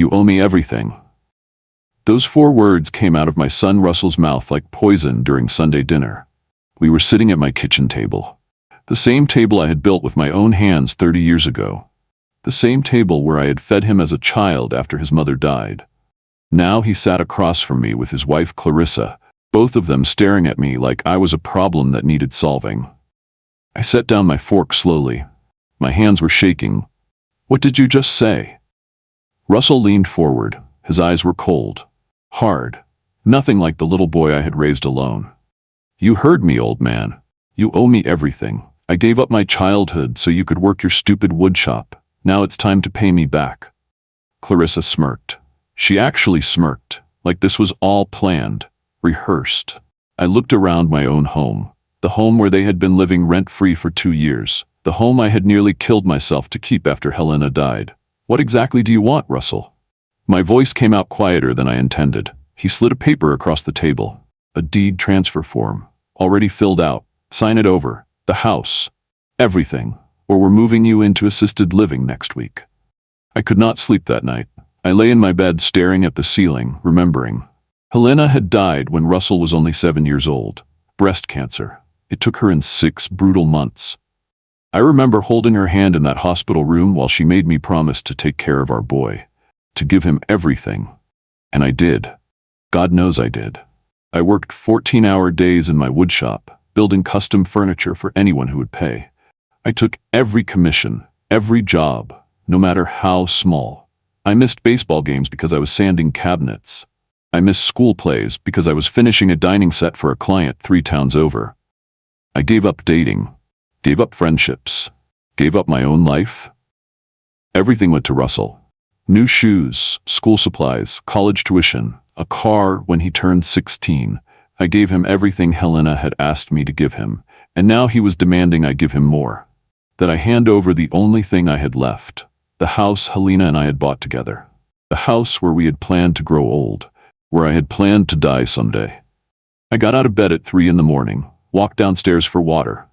You owe me everything." Those 4 words came out of my son Russell's mouth like poison during Sunday dinner. We were sitting at my kitchen table. The same table I had built with my own hands 30 years ago. The same table where I had fed him as a child after his mother died. Now he sat across from me with his wife Clarissa, both of them staring at me like I was a problem that needed solving. I set down my fork slowly. My hands were shaking. "What did you just say?" Russell leaned forward. His eyes were cold, hard, nothing like the little boy I had raised alone. "You heard me, old man. You owe me everything. I gave up my childhood so you could work your stupid woodshop. Now it's time to pay me back." Clarissa smirked. She actually smirked, like this was all planned, rehearsed. I looked around my own home, the home where they had been living rent-free for 2 years, the home I had nearly killed myself to keep after Helena died. "What exactly do you want, Russell?" My voice came out quieter than I intended. He slid a paper across the table. "A deed transfer form, already filled out. Sign it over. The house. Everything. Or we're moving you into assisted living next week." I could not sleep that night. I lay in my bed staring at the ceiling, remembering. Helena had died when Russell was only 7 years old. Breast cancer. It took her in 6 brutal months. I remember holding her hand in that hospital room while she made me promise to take care of our boy, to give him everything. And I did. God knows I did. I worked 14-hour days in my woodshop, building custom furniture for anyone who would pay. I took every commission, every job, no matter how small. I missed baseball games because I was sanding cabinets. I missed school plays because I was finishing a dining set for a client 3 towns over. I gave up dating, gave up friendships, gave up my own life. Everything went to Russell. New shoes, school supplies, college tuition, a car when he turned 16. I gave him everything Helena had asked me to give him, and now he was demanding I give him more. That I hand over the only thing I had left, the house Helena and I had bought together. The house where we had planned to grow old, where I had planned to die someday. I got out of bed at 3 in the morning, walked downstairs for water,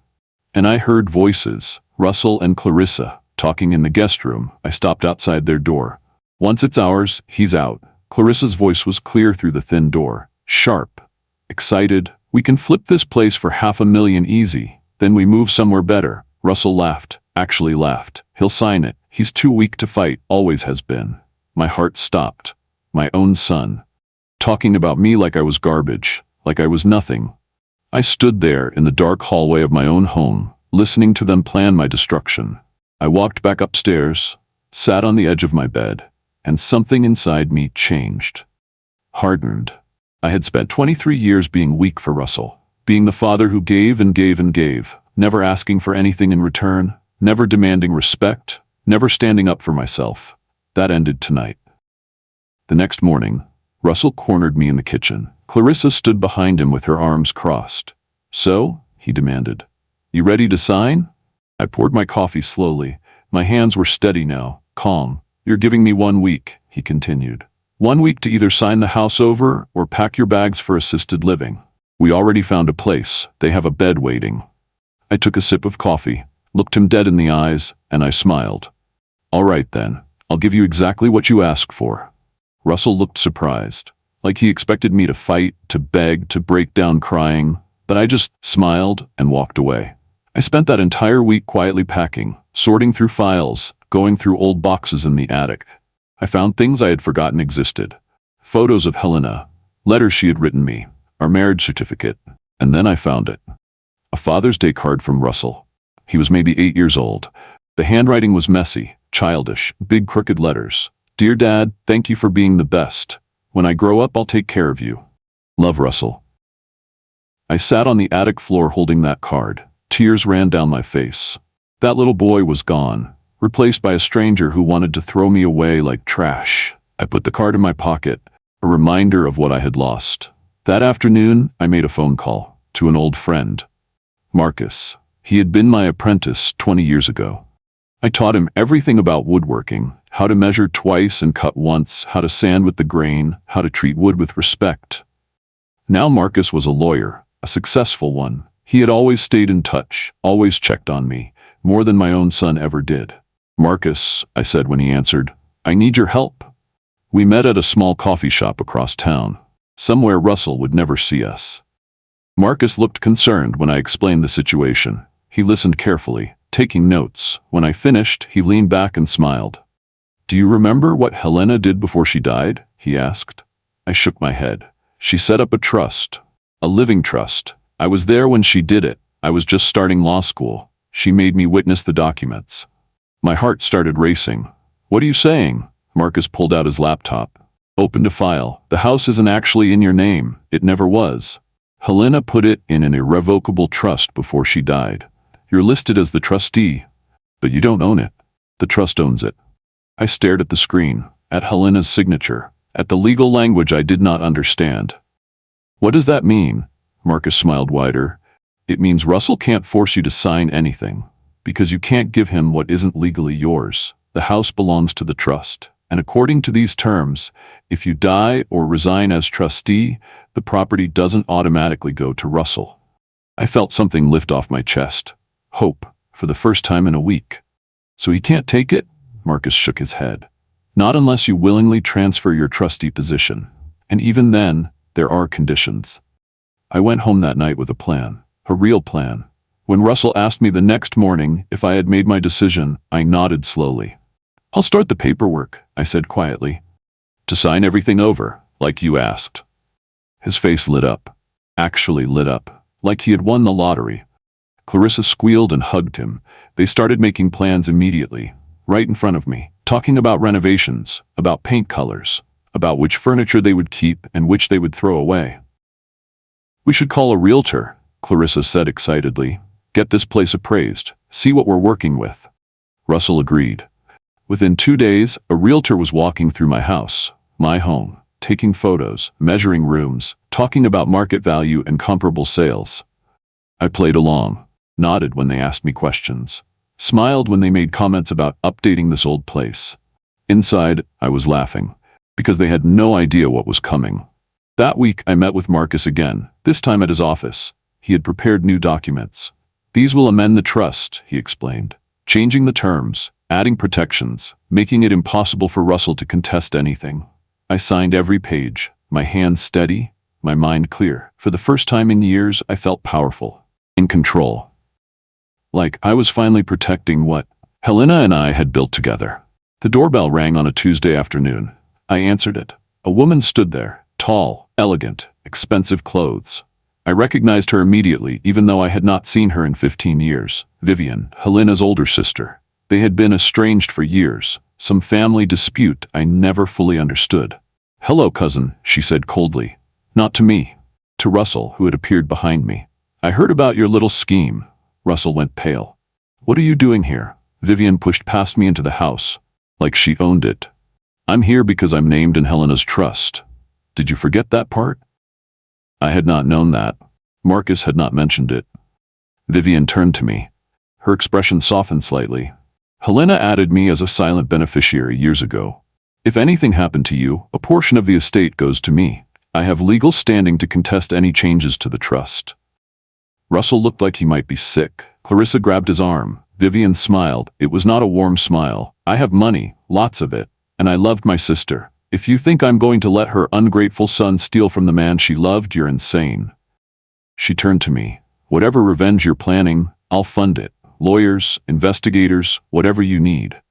and I heard voices, Russell and Clarissa, talking in the guest room. I stopped outside their door. "Once it's ours, he's out." Clarissa's voice was clear through the thin door, sharp, excited. "We can flip this place for $500,000 easy, then we move somewhere better." Russell laughed, actually laughed. "He'll sign it. He's too weak to fight, always has been." My heart stopped. My own son. Talking about me like I was garbage, like I was nothing. I stood there in the dark hallway of my own home, listening to them plan my destruction. I walked back upstairs, sat on the edge of my bed, and something inside me changed. Hardened. I had spent 23 years being weak for Russell, being the father who gave and gave and gave, never asking for anything in return, never demanding respect, never standing up for myself. That ended tonight. The next morning, Russell cornered me in the kitchen. Clarissa stood behind him with her arms crossed. "So?" he demanded. "You ready to sign?" I poured my coffee slowly. My hands were steady now, calm. "You're giving me 1 week," he continued. 1 week to either sign the house over or pack your bags for assisted living. We already found a place. They have a bed waiting. I took a sip of coffee, looked him dead in the eyes, and I smiled. "All right then, I'll give you exactly what you asked for." Russell looked surprised, like he expected me to fight, to beg, to break down crying, but I just smiled and walked away. I spent that entire week quietly packing, sorting through files, going through old boxes in the attic. I found things I had forgotten existed. Photos of Helena, letters she had written me, our marriage certificate, and then I found it. A Father's Day card from Russell. He was maybe 8 years old. The handwriting was messy, childish, big crooked letters. "Dear Dad, thank you for being the best. When I grow up, I'll take care of you. Love, Russell." I sat on the attic floor holding that card. Tears ran down my face. That little boy was gone, replaced by a stranger who wanted to throw me away like trash. I put the card in my pocket, a reminder of what I had lost. That afternoon, I made a phone call to an old friend, Marcus. He had been my apprentice 20 years ago. I taught him everything about woodworking, how to measure twice and cut once, how to sand with the grain, how to treat wood with respect. Now Marcus was a lawyer, a successful one. He had always stayed in touch, always checked on me, more than my own son ever did. "Marcus," I said when he answered, "I need your help." We met at a small coffee shop across town, somewhere Russell would never see us. Marcus looked concerned when I explained the situation. He listened carefully, taking notes. When I finished, he leaned back and smiled. "Do you remember what Helena did before she died?" he asked. I shook my head. "She set up a trust. A living trust. I was there when she did it. I was just starting law school. She made me witness the documents." My heart started racing. "What are you saying?" Marcus pulled out his laptop. Opened a file. "The house isn't actually in your name. It never was. Helena put it in an irrevocable trust before she died. You're listed as the trustee, but you don't own it. The trust owns it." I stared at the screen, at Helena's signature, at the legal language I did not understand. "What does that mean?" Marcus smiled wider. "It means Russell can't force you to sign anything, because you can't give him what isn't legally yours. The house belongs to the trust, and according to these terms, if you die or resign as trustee, the property doesn't automatically go to Russell." I felt something lift off my chest. Hope, for the first time in a week. "So he can't take it?" Marcus shook his head. "Not unless you willingly transfer your trustee position. And even then, there are conditions." I went home that night with a plan, a real plan. When Russell asked me the next morning if I had made my decision, I nodded slowly. "I'll start the paperwork," I said quietly. "To sign everything over, like you asked." His face lit up. Actually lit up, like he had won the lottery. Clarissa squealed and hugged him. They started making plans immediately, right in front of me, talking about renovations, about paint colors, about which furniture they would keep and which they would throw away. "We should call a realtor," Clarissa said excitedly. "Get this place appraised, see what we're working with." Russell agreed. Within 2 days, a realtor was walking through my house, my home, taking photos, measuring rooms, talking about market value and comparable sales. I played along, nodded when they asked me questions, smiled when they made comments about updating this old place. Inside, I was laughing, because they had no idea what was coming. That week, I met with Marcus again, this time at his office. He had prepared new documents. "These will amend the trust," he explained, "changing the terms, adding protections, making it impossible for Russell to contest anything." I signed every page, my hands steady, my mind clear. For the first time in years, I felt powerful, in control. Like I was finally protecting what Helena and I had built together. The doorbell rang on a Tuesday afternoon. I answered it. A woman stood there, tall, elegant, expensive clothes. I recognized her immediately, even though I had not seen her in 15 years. Vivian, Helena's older sister. They had been estranged for years, some family dispute I never fully understood. "Hello, cousin," she said coldly. Not to me, to Russell, who had appeared behind me. "I heard about your little scheme." Russell went pale. "What are you doing here?" Vivian pushed past me into the house, like she owned it. "I'm here because I'm named in Helena's trust. Did you forget that part?" I had not known that. Marcus had not mentioned it. Vivian turned to me. Her expression softened slightly. "Helena added me as a silent beneficiary years ago. If anything happened to you, a portion of the estate goes to me. I have legal standing to contest any changes to the trust." Russell looked like he might be sick. Clarissa grabbed his arm. Vivian smiled. It was not a warm smile. "I have money, lots of it, and I loved my sister. If you think I'm going to let her ungrateful son steal from the man she loved, you're insane." She turned to me. "Whatever revenge you're planning, I'll fund it. Lawyers, investigators, whatever you need."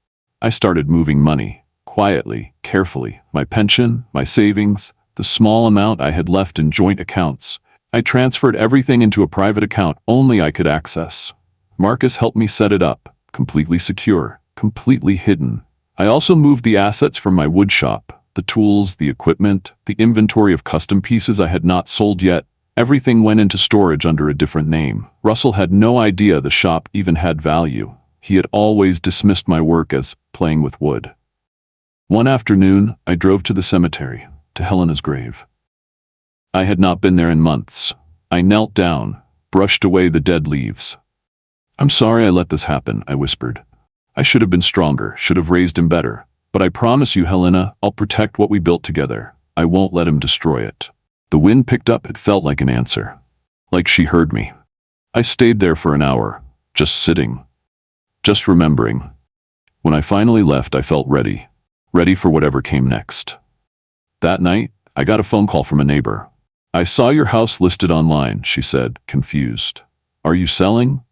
I started moving money, quietly, carefully. My pension, my savings, the small amount I had left in joint accounts. I transferred everything into a private account only I could access. Marcus helped me set it up, completely secure, completely hidden. I also moved the assets from my wood shop, the tools, the equipment, the inventory of custom pieces I had not sold yet. Everything went into storage under a different name. Russell had no idea the shop even had value. He had always dismissed my work as playing with wood. One afternoon, I drove to the cemetery, to Helena's grave. I had not been there in months. I knelt down, brushed away the dead leaves. "I'm sorry I let this happen," I whispered. "I should have been stronger, should have raised him better. But I promise you, Helena, I'll protect what we built together. I won't let him destroy it." The wind picked up. It felt like an answer. Like she heard me. I stayed there for an hour, just sitting, just remembering. When I finally left, I felt ready. Ready for whatever came next. That night, I got a phone call from a neighbor. "I saw your house listed online," she said, confused. "Are you selling?"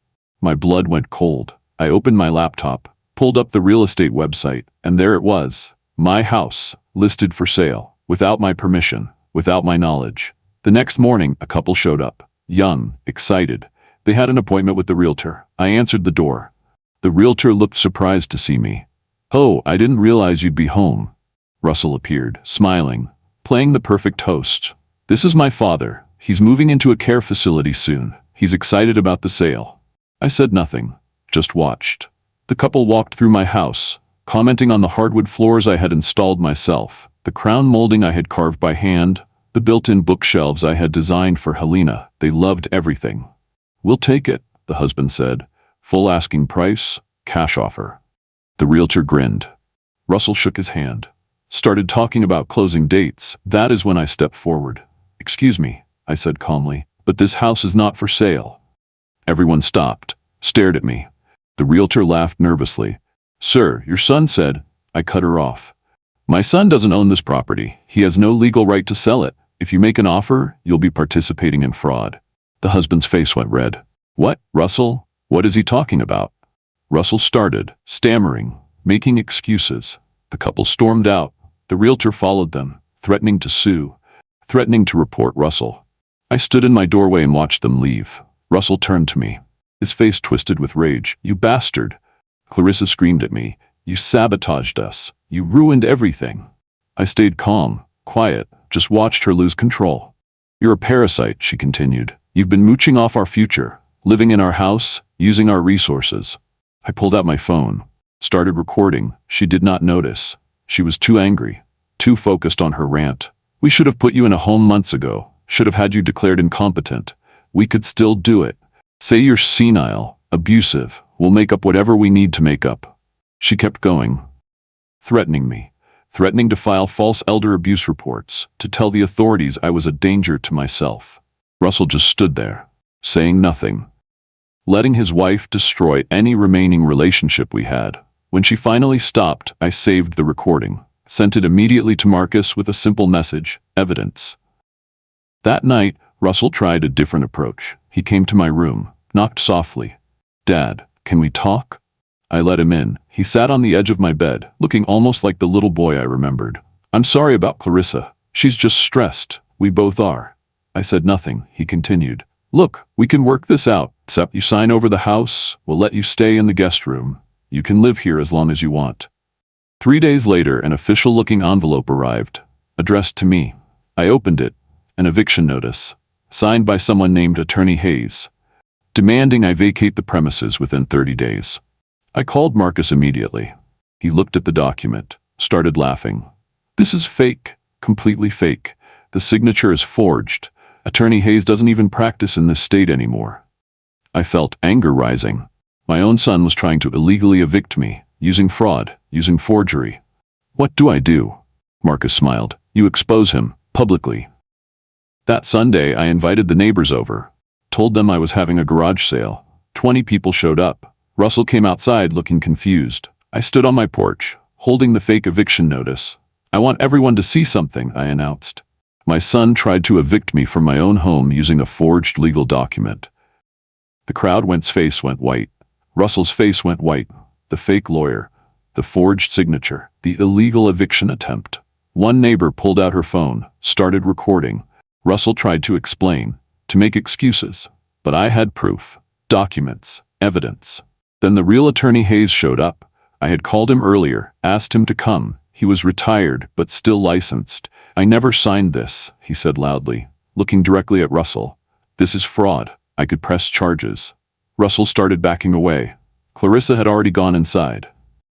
My blood went cold. I opened my laptop, pulled up the real estate website, and there it was. My house, listed for sale, without my permission, without my knowledge. The next morning, a couple showed up. Young, excited. They had an appointment with the realtor. I answered the door. The realtor looked surprised to see me. "Oh, I didn't realize you'd be home." Russell appeared, smiling, playing the perfect host. "This is my father. He's moving into a care facility soon. He's excited about the sale." I said nothing, just watched. The couple walked through my house, commenting on the hardwood floors I had installed myself, the crown molding I had carved by hand, the built-in bookshelves I had designed for Helena. They loved everything. "We'll take it," the husband said. "Full asking price, cash offer." The realtor grinned. Russell shook his hand, started talking about closing dates. That is when I stepped forward. "Excuse me," I said calmly, "but this house is not for sale." Everyone stopped, stared at me. The realtor laughed nervously. "Sir, your son said—" I cut her off. "My son doesn't own this property. He has no legal right to sell it. If you make an offer, you'll be participating in fraud." The husband's face went red. "What, Russell? What is he talking about?" Russell started, stammering, making excuses. The couple stormed out. The realtor followed them, threatening to sue, threatening to report Russell. I stood in my doorway and watched them leave. Russell turned to me, his face twisted with rage. "You bastard!" Clarissa screamed at me. "You sabotaged us. You ruined everything." I stayed calm, quiet, just watched her lose control. "You're a parasite," she continued. "You've been mooching off our future, living in our house, using our resources." I pulled out my phone, started recording. She did not notice. She was too angry, too focused on her rant. "We should have put you in a home months ago, should have had you declared incompetent. We could still do it. Say you're senile, abusive. We'll make up whatever we need to make up." She kept going, threatening me, threatening to file false elder abuse reports, to tell the authorities I was a danger to myself. Russell just stood there, saying nothing, letting his wife destroy any remaining relationship we had. When she finally stopped, I saved the recording, sent it immediately to Marcus with a simple message: evidence. That night, Russell tried a different approach. He came to my room, knocked softly. "Dad, can we talk?" I let him in. He sat on the edge of my bed, looking almost like the little boy I remembered. "I'm sorry about Clarissa. She's just stressed. We both are." I said nothing. He continued. "Look, we can work this out. Except you sign over the house, we'll let you stay in the guest room. You can live here as long as you want." 3 days later, an official-looking envelope arrived, addressed to me. I opened it. An eviction notice, signed by someone named Attorney Hayes, demanding I vacate the premises within 30 days. I called Marcus immediately. He looked at the document, started laughing. "This is fake, completely fake. The signature is forged. Attorney Hayes doesn't even practice in this state anymore." I felt anger rising. My own son was trying to illegally evict me, using fraud, using forgery. "What do I do?" Marcus smiled. "You expose him, publicly." That Sunday, I invited the neighbors over, told them I was having a garage sale. 20 people showed up. Russell came outside looking confused. I stood on my porch, holding the fake eviction notice. "I want everyone to see something," I announced. My son tried to evict me from my own home using a forged legal document. The crowd's face went white. Russell's face went white. The fake lawyer, the forged signature, the illegal eviction attempt. One neighbor pulled out her phone, started recording. Russell tried to explain, to make excuses. But I had proof, documents, evidence. Then the real Attorney Hayes showed up. I had called him earlier, asked him to come. He was retired, but still licensed. "I never signed this," he said loudly, looking directly at Russell. "This is fraud. I could press charges." Russell started backing away. Clarissa had already gone inside.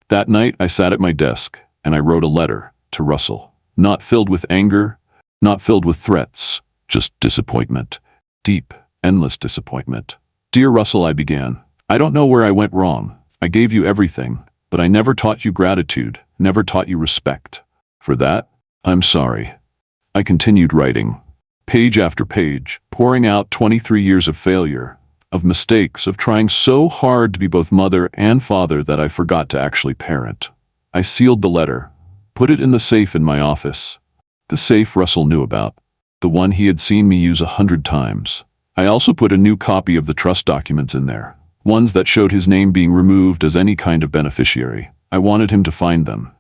That night, I sat at my desk, and I wrote a letter to Russell. Not filled with anger, not filled with threats, just disappointment. Deep, endless disappointment. "Dear Russell," I began, "I don't know where I went wrong. I gave you everything, but I never taught you gratitude, never taught you respect. For that, I'm sorry." I continued writing, page after page, pouring out 23 years of failure, of mistakes, of trying so hard to be both mother and father that I forgot to actually parent. I sealed the letter, put it in the safe in my office. The safe Russell knew about. The one he had seen me use 100 times. I also put a new copy of the trust documents in there. Ones that showed his name being removed as any kind of beneficiary. I wanted him to find them.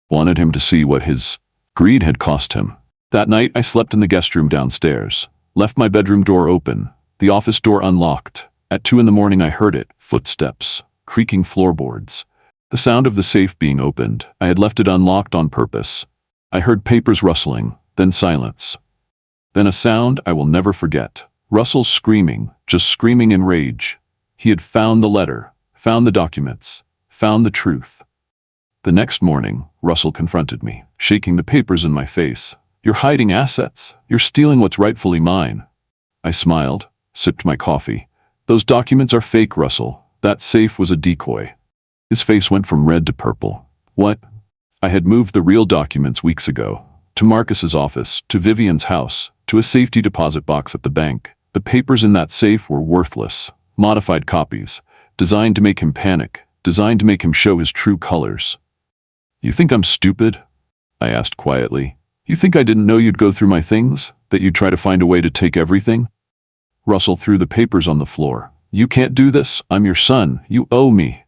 Wanted him to see what his greed had cost him. That night I slept in the guest room downstairs. Left my bedroom door open. The office door unlocked. At 2 in the morning I heard it. Footsteps. Creaking floorboards. The sound of the safe being opened. I had left it unlocked on purpose. I heard papers rustling. Then silence. Then a sound I will never forget. Russell screaming. Just screaming in rage. He had found the letter. Found the documents. Found the truth. The next morning, Russell confronted me, shaking the papers in my face. You're hiding assets. You're stealing what's rightfully mine. I smiled, sipped my coffee. Those documents are fake, Russell. That safe was a decoy. His face went from red to purple. What? I had moved the real documents weeks ago. To Marcus's office, to Vivian's house, to a safety deposit box at the bank. The papers in that safe were worthless. Modified copies. Designed to make him panic. Designed to make him show his true colors. You think I'm stupid? I asked quietly. You think I didn't know you'd go through my things? That you'd try to find a way to take everything? Russell threw the papers on the floor. You can't do this. I'm your son. You owe me.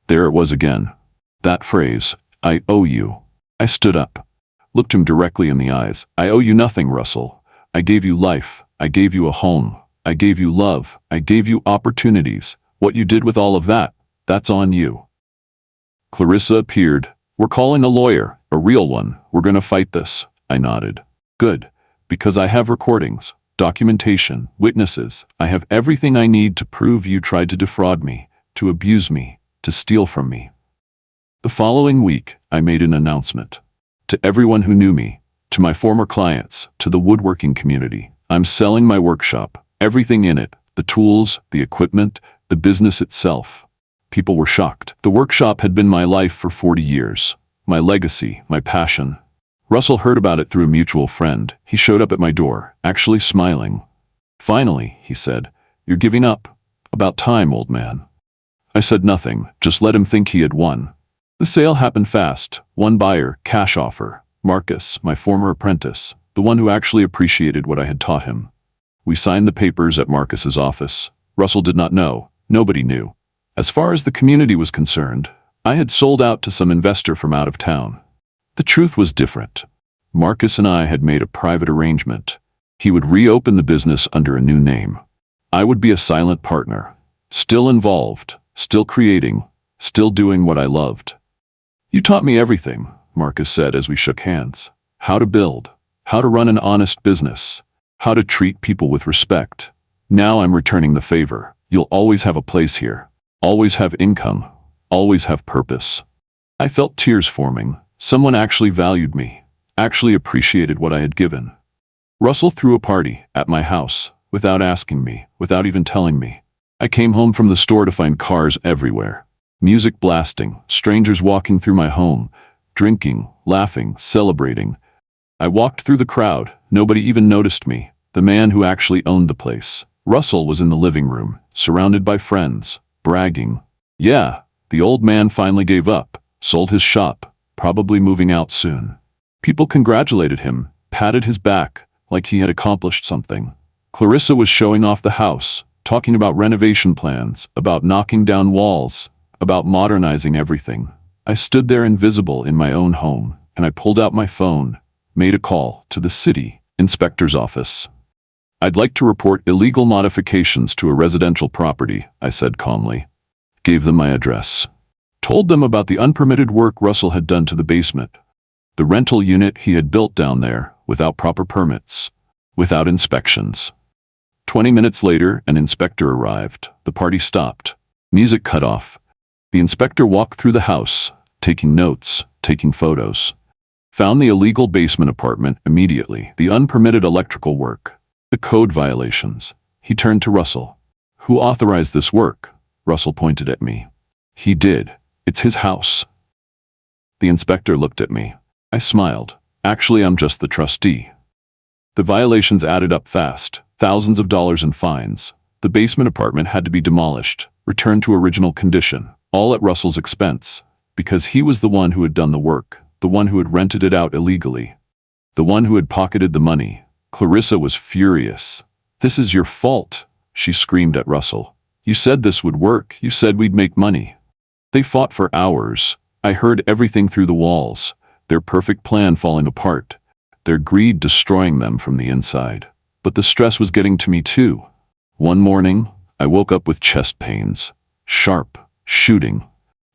There it was again. That phrase, I owe you. I stood up. Looked him directly in the eyes. I owe you nothing, Russell. I gave you life. I gave you a home. I gave you love. I gave you opportunities. What you did with all of that, that's on you. Clarissa appeared. We're calling a lawyer, a real one. We're gonna fight this. I nodded. Good, because I have recordings, documentation, witnesses. I have everything I need to prove you tried to defraud me, to abuse me, to steal from me. The following week, I made an announcement. To everyone who knew me, to my former clients, to the woodworking community. I'm selling my workshop, everything in it, the tools, the equipment, the business itself. People were shocked. The workshop had been my life for 40 years. My legacy, my passion. Russell heard about it through a mutual friend. He showed up at my door, actually smiling. Finally, he said, you're giving up. About time, old man. I said nothing, just let him think he had won. The sale happened fast. One buyer, cash offer. Marcus, my former apprentice, the one who actually appreciated what I had taught him. We signed the papers at Marcus's office. Russell did not know. Nobody knew. As far as the community was concerned, I had sold out to some investor from out of town. The truth was different. Marcus and I had made a private arrangement. He would reopen the business under a new name. I would be a silent partner, still involved, still creating, still doing what I loved. You taught me everything, Marcus said as we shook hands. How to build, how to run an honest business, how to treat people with respect. Now I'm returning the favor. You'll always have a place here, always have income, always have purpose. I felt tears forming. Someone actually valued me, actually appreciated what I had given. Russell threw a party at my house, without asking me, without even telling me. I came home from the store to find cars everywhere. Music blasting, strangers walking through my home, drinking, laughing, celebrating. I walked through the crowd, nobody even noticed me, the man who actually owned the place. Russell was in the living room, surrounded by friends, bragging. Yeah, the old man finally gave up, sold his shop. Probably moving out soon. People congratulated him, patted his back, like he had accomplished something. Clarissa was showing off the house, talking about renovation plans, about knocking down walls, about modernizing everything. I stood there invisible in my own home, and I pulled out my phone, made a call to the city inspector's office. I'd like to report illegal modifications to a residential property, I said calmly. Gave them my address. Told them about the unpermitted work Russell had done to the basement. The rental unit he had built down there, without proper permits, without inspections. 20 minutes later, an inspector arrived. The party stopped. Music cut off. The inspector walked through the house, taking notes, taking photos. Found the illegal basement apartment immediately, the unpermitted electrical work, the code violations. He turned to Russell. Who authorized this work? Russell pointed at me. He did. It's his house. The inspector looked at me. I smiled. Actually, I'm just the trustee. The violations added up fast, thousands of dollars in fines. The basement apartment had to be demolished, returned to original condition, all at Russell's expense, because he was the one who had done the work, the one who had rented it out illegally. The one who had pocketed the money. Clarissa was furious. "This is your fault," she screamed at Russell. "You said this would work. You said we'd make money." They fought for hours. I heard everything through the walls, their perfect plan falling apart, their greed destroying them from the inside. But the stress was getting to me too. One morning, I woke up with chest pains. Sharp, shooting.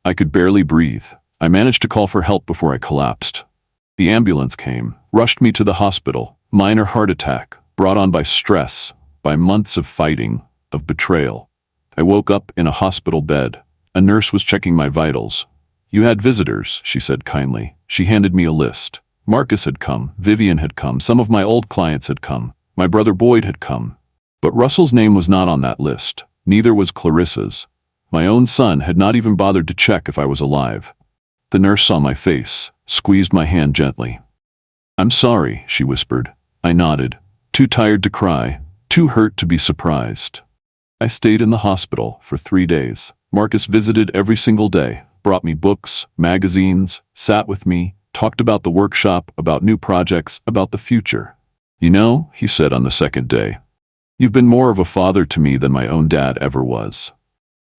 I could barely breathe. I managed to call for help before I collapsed. The ambulance came, rushed me to the hospital. Minor heart attack, brought on by stress, by months of fighting, of betrayal. I woke up in a hospital bed. A nurse was checking my vitals. "You had visitors," she said kindly. She handed me a list. Marcus had come, Vivian had come, some of my old clients had come, my brother Boyd had come. But Russell's name was not on that list. Neither was Clarissa's. My own son had not even bothered to check if I was alive. The nurse saw my face, squeezed my hand gently. "I'm sorry," she whispered. I nodded, too tired to cry, too hurt to be surprised. I stayed in the hospital for 3 days. Marcus visited every single day, brought me books, magazines, sat with me, talked about the workshop, about new projects, about the future. "You know," he said on the second day, "you've been more of a father to me than my own dad ever was."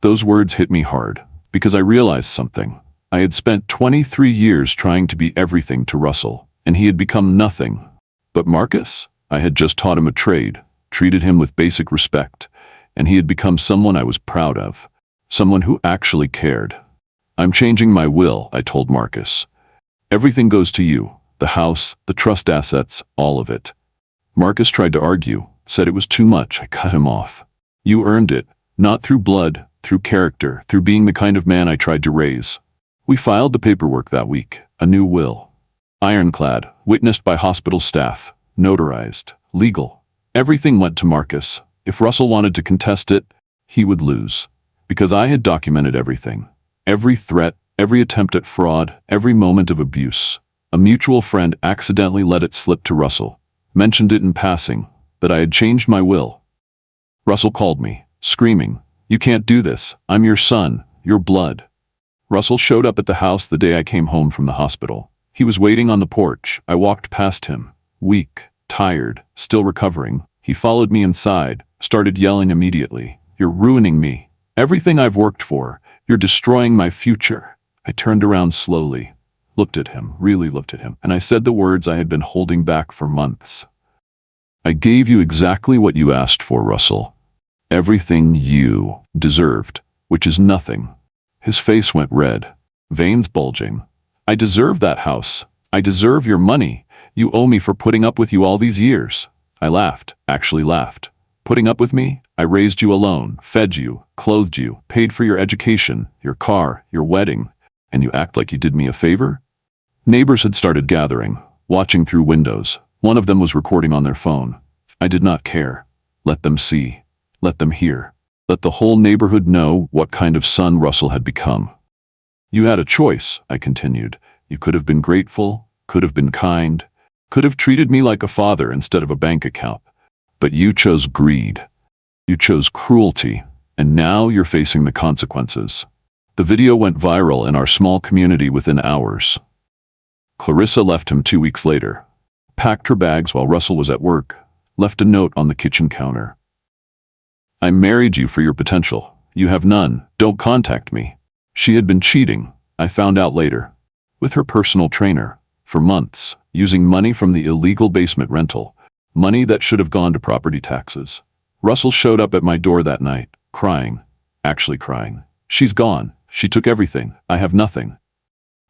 Those words hit me hard, because I realized something. I had spent 23 years trying to be everything to Russell, and he had become nothing. But Marcus? I had just taught him a trade, treated him with basic respect, and he had become someone I was proud of, someone who actually cared. "I'm changing my will," I told Marcus. "Everything goes to you, the house, the trust assets, all of it." Marcus tried to argue, said it was too much. I cut him off. "You earned it, not through blood, through character, through being the kind of man I tried to raise." We filed the paperwork that week, a new will. Ironclad, witnessed by hospital staff, notarized, legal. Everything went to Marcus. If Russell wanted to contest it, he would lose. Because I had documented everything. Every threat, every attempt at fraud, every moment of abuse. A mutual friend accidentally let it slip to Russell, mentioned it in passing, that I had changed my will. Russell called me, screaming, "You can't do this. I'm your son, your blood." Russell showed up at the house the day I came home from the hospital. He was waiting on the porch. I walked past him, weak, tired, still recovering. He followed me inside, started yelling immediately. "You're ruining me. Everything I've worked for. You're destroying my future." I turned around slowly, looked at him, really looked at him, and I said the words I had been holding back for months. "I gave you exactly what you asked for, Russell. Everything you deserved, which is nothing." His face went red, veins bulging. "I deserve that house. I deserve your money. You owe me for putting up with you all these years." I laughed, actually laughed. "Putting up with me? I raised you alone, fed you, clothed you, paid for your education, your car, your wedding, and you act like you did me a favor?" Neighbors had started gathering, watching through windows. One of them was recording on their phone. I did not care. Let them see. Let them hear. Let the whole neighborhood know what kind of son Russell had become. "You had a choice," I continued. "You could have been grateful, could have been kind, could have treated me like a father instead of a bank account. But you chose greed. You chose cruelty, and now you're facing the consequences." The video went viral in our small community within hours. Clarissa left him 2 weeks later, packed her bags while Russell was at work, left a note on the kitchen counter. "I married you for your potential. You have none. Don't contact me." She had been cheating, I found out later, with her personal trainer, for months, using money from the illegal basement rental, money that should have gone to property taxes. Russell showed up at my door that night, crying, actually crying. "She's gone. She took everything. I have nothing."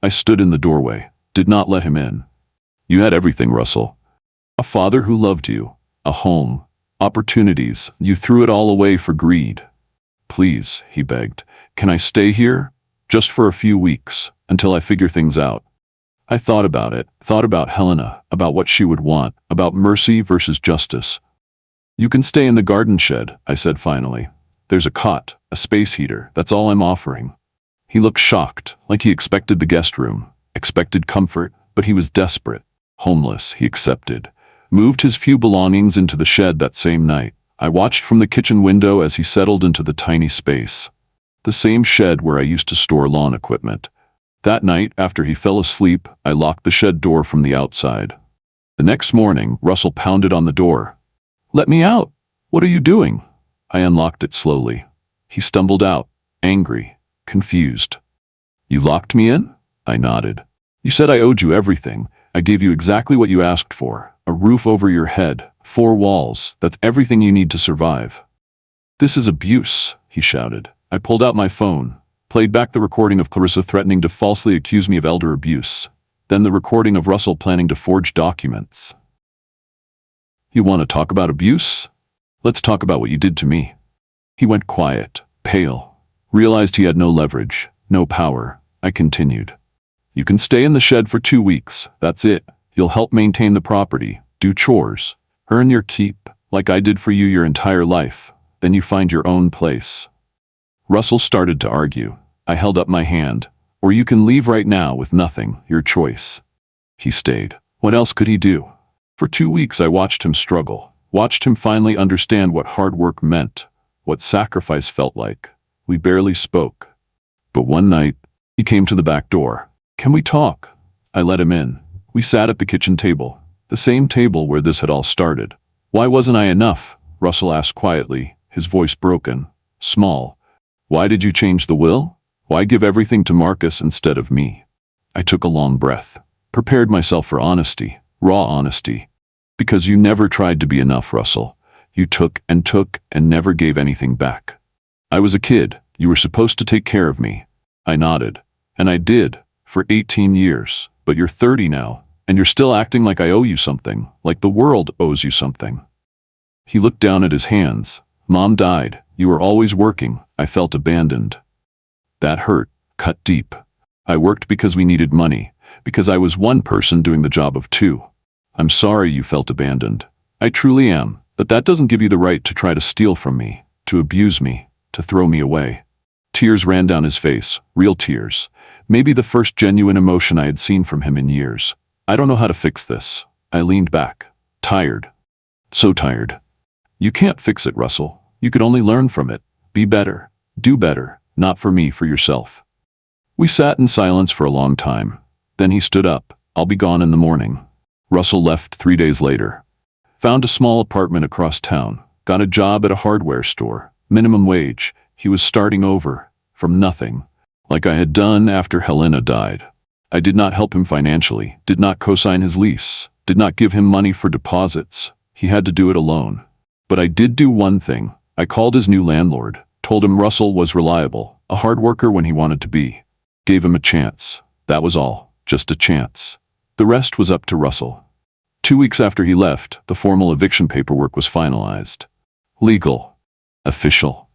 I stood in the doorway, did not let him in. "You had everything, Russell. A father who loved you, a home, opportunities. You threw it all away for greed." "Please," he begged, "can I stay here? Just for a few weeks, until I figure things out." I thought about it, thought about Helena, about what she would want, about mercy versus justice. "You can stay in the garden shed," I said finally. "There's a cot, a space heater, that's all I'm offering." He looked shocked, like he expected the guest room, expected comfort, but he was desperate. Homeless, he accepted. Moved his few belongings into the shed that same night. I watched from the kitchen window as he settled into the tiny space. The same shed where I used to store lawn equipment. That night, after he fell asleep, I locked the shed door from the outside. The next morning, Russell pounded on the door. "Let me out! What are you doing?" I unlocked it slowly. He stumbled out, angry, confused. "You locked me in?" I nodded. "You said I owed you everything. I gave you exactly what you asked for. A roof over your head, 4 walls, that's everything you need to survive." "This is abuse," he shouted. I pulled out my phone, played back the recording of Clarissa threatening to falsely accuse me of elder abuse, then the recording of Russell planning to forge documents. "You want to talk about abuse? Let's talk about what you did to me." He went quiet, pale, realized he had no leverage, no power. I continued. "You can stay in the shed for 2 weeks, that's it. You'll help maintain the property, do chores, earn your keep, like I did for you your entire life. Then you find your own place." Russell started to argue. I held up my hand. "Or you can leave right now with nothing, your choice." He stayed. What else could he do? For 2 weeks I watched him struggle, watched him finally understand what hard work meant, what sacrifice felt like. We barely spoke. But one night, he came to the back door. "Can we talk?" I let him in. We sat at the kitchen table, the same table where this had all started. "Why wasn't I enough?" Russell asked quietly, his voice broken, small. "Why did you change the will? Why give everything to Marcus instead of me?" I took a long breath, prepared myself for honesty, raw honesty. "Because you never tried to be enough, Russell. You took and never gave anything back. I was a kid. You were supposed to take care of me." I nodded. "And I did, for 18 years. But you're 30 now, and you're still acting like I owe you something, like the world owes you something." He looked down at his hands. "Mom died. You were always working. I felt abandoned." That hurt, cut deep. I worked because we needed money, because I was one person doing the job of 2. "I'm sorry you felt abandoned. I truly am, but that doesn't give you the right to try to steal from me, to abuse me, to throw me away." Tears ran down his face, real tears. Maybe the first genuine emotion I had seen from him in years. "I don't know how to fix this." I leaned back, tired. So tired. "You can't fix it, Russell. You could only learn from it. Be better. Do better. Not for me, for yourself." We sat in silence for a long time. Then he stood up. "I'll be gone in the morning." Russell left 3 days later. Found a small apartment across town. Got a job at a hardware store. Minimum wage. He was starting over, from nothing, like I had done after Helena died. I did not help him financially, did not co-sign his lease, did not give him money for deposits. He had to do it alone. But I did do one thing. I called his new landlord, told him Russell was reliable, a hard worker when he wanted to be. Gave him a chance. That was all, just a chance. The rest was up to Russell. 2 weeks after he left, the formal eviction paperwork was finalized. Legal. Official.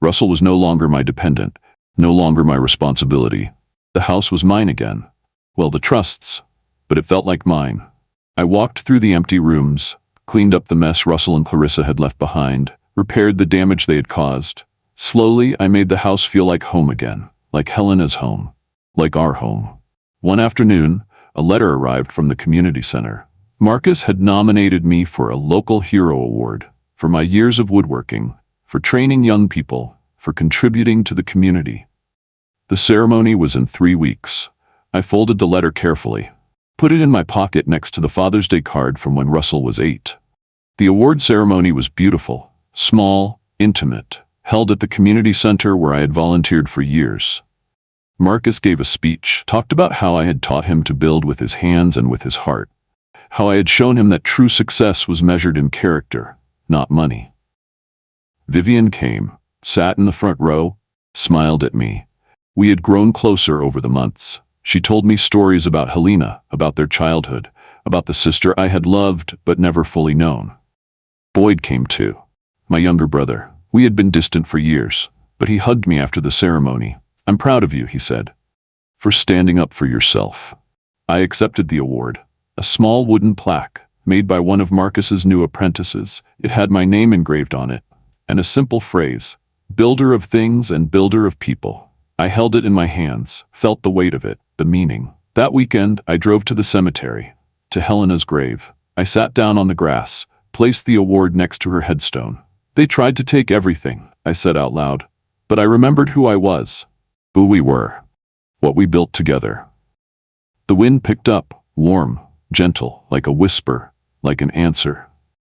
Russell was no longer my dependent, no longer my responsibility. The house was mine again. Well, the trust's, but it felt like mine. I walked through the empty rooms, cleaned up the mess Russell and Clarissa had left behind, repaired the damage they had caused. Slowly, I made the house feel like home again, like Helena's home, like our home. One afternoon, a letter arrived from the community center. Marcus had nominated me for a local hero award, for my years of woodworking, for training young people, for contributing to the community. The ceremony was in 3 weeks. I folded the letter carefully, put it in my pocket next to the Father's Day card from when Russell was 8. The award ceremony was beautiful, small, intimate, held at the community center where I had volunteered for years. Marcus gave a speech, talked about how I had taught him to build with his hands and with his heart, how I had shown him that true success was measured in character, not money. Vivian came, sat in the front row, smiled at me. We had grown closer over the months. She told me stories about Helena, about their childhood, about the sister I had loved but never fully known. Boyd came too, my younger brother. We had been distant for years, but he hugged me after the ceremony. "I'm proud of you," he said, "for standing up for yourself." I accepted the award, a small wooden plaque made by one of Marcus's new apprentices. It had my name engraved on it, and a simple phrase, "Builder of things and builder of people." I held it in my hands, felt the weight of it, the meaning. That weekend, I drove to the cemetery, to Helena's grave. I sat down on the grass, placed the award next to her headstone. "They tried to take everything," I said out loud, "but I remembered who I was, who we were, what we built together." The wind picked up, warm, gentle, like a whisper, like an answer.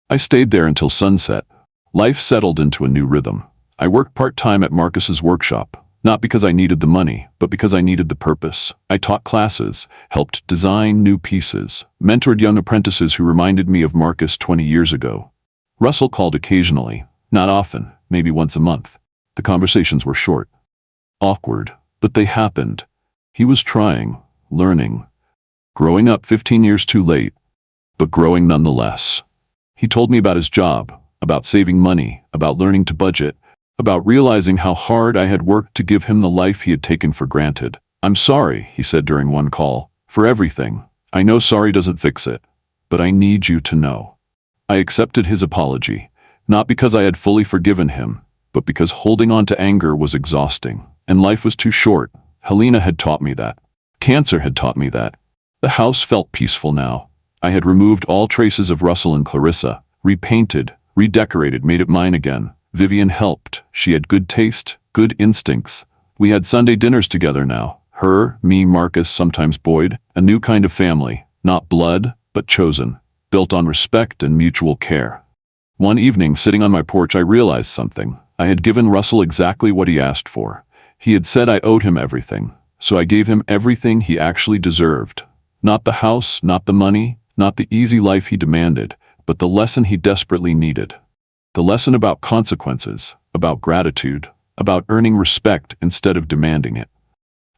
I stayed there until sunset. Life settled into a new rhythm. I worked part-time at Marcus's workshop, not because I needed the money, but because I needed the purpose. I taught classes, helped design new pieces, mentored young apprentices who reminded me of Marcus 20 years ago. Russell called occasionally, not often, maybe once a month. The conversations were short, awkward, but they happened. He was trying, learning, growing up 15 years too late, but growing nonetheless. He told me about his job, about saving money, about learning to budget, about realizing how hard I had worked to give him the life he had taken for granted. "I'm sorry," he said during one call, "for everything. I know sorry doesn't fix it, but I need you to know." I accepted his apology, not because I had fully forgiven him, but because holding on to anger was exhausting, and life was too short. Helena had taught me that. Cancer had taught me that. The house felt peaceful now. I had removed all traces of Russell and Clarissa, repainted, redecorated, made it mine again. Vivian helped. She had good taste, good instincts. We had Sunday dinners together now. Her, me, Marcus, sometimes Boyd. A new kind of family, not blood, but chosen, built on respect and mutual care. One evening, sitting on my porch, I realized something. I had given Russell exactly what he asked for. He had said I owed him everything, so I gave him everything he actually deserved. Not the house, not the money, not the easy life he demanded, but the lesson he desperately needed. The lesson about consequences, about gratitude, about earning respect instead of demanding it.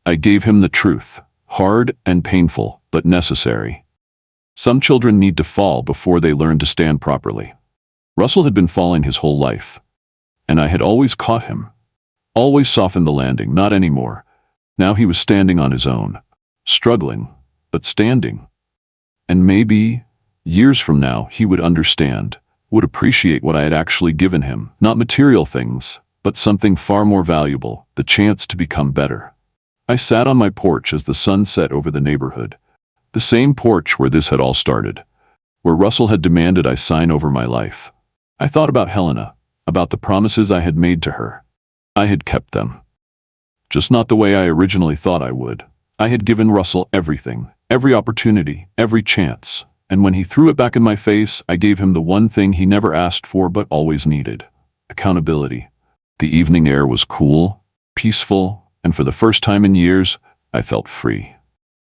I gave him the truth, hard and painful, but necessary. Some children need to fall before they learn to stand properly. Russell had been falling his whole life, and I had always caught him, always softened the landing. Not anymore. Now he was standing on his own, struggling, but standing. And maybe, years from now, he would understand, would appreciate what I had actually given him. Not material things, but something far more valuable, the chance to become better. I sat on my porch as the sun set over the neighborhood. The same porch where this had all started, where Russell had demanded I sign over my life. I thought about Helena, about the promises I had made to her. I had kept them. Just not the way I originally thought I would. I had given Russell everything, every opportunity, every chance. And when he threw it back in my face, I gave him the one thing he never asked for but always needed: accountability. The evening air was cool, peaceful, and for the first time in years, I felt free.